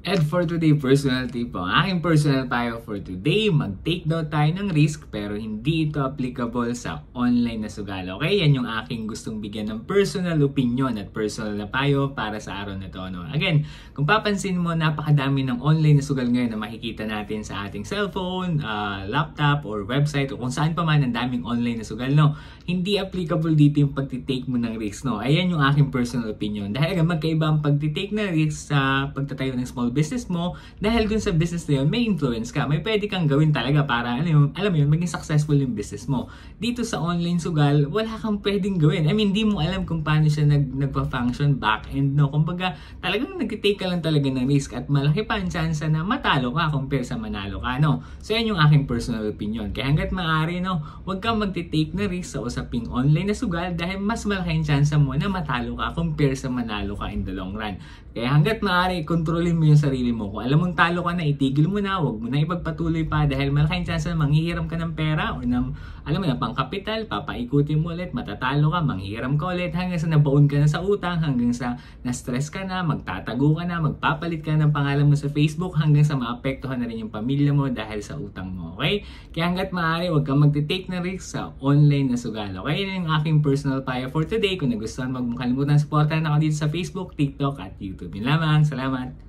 And for today, personal tip po. Ang aking personal payo for today, mag-take daw tayo ng risk pero hindi ito applicable sa online na sugal. Okay? Yan yung aking gustong bigyan ng personal opinion at personal na payo para sa araw na to. No? Again, kung papansin mo, napakadami ng online na sugal ngayon na makikita natin sa ating cellphone, laptop, or website, o kung saan pa man ang daming online na sugal. No? Hindi applicable dito yung pagtitake mo ng risk. No? Ayan yung aking personal opinion. Dahil magkaiba ang pagtitake ng risk sa pagtatayo ng small business mo, dahil dun sa business na yun, may influence ka. May pwede kang gawin talaga para, alam mo yun, maging successful yung business mo. Dito sa online sugal, wala kang pwedeng gawin. I mean, di mo alam kung paano siya nagpa-function back-end, no? Kumbaga, talagang nag-take ka lang talaga ng risk at malaki pa ang chance na matalo ka compare sa manalo ka, no? So, yan yung aking personal opinion. Kaya hanggat maaari, no, huwag kang mag-take na risk sa usaping online na sugal dahil mas malaki ang chance mo na matalo ka compare sa manalo ka in the long run. Kaya hanggat maaari, kontrolin mo yung sarili mo. Kung alam mong talo ka na, itigil mo na, huwag mo na ipagpatuloy pa dahil malaking chance na manghihiram ka ng pera o ng, alam mo na, pang kapital, papaikutin mo ulit, matatalo ka, manghihiram ka ulit, hanggang sa nabaon ka na sa utang, hanggang sa na-stress ka na, magtatago ka na, magpapalit ka ng pangalan mo sa Facebook, hanggang sa maapektuhan na rin yung pamilya mo dahil sa utang mo, okay? Kaya hanggat maaari, huwag kang mag-take na risk sa online na sugal, okay? Yan yung aking personal payo for today. Kung nagustuhan, huwag mong kalimutan supportan ako dito sa Facebook, TikTok, at YouTube. Yun lamang. Salamat!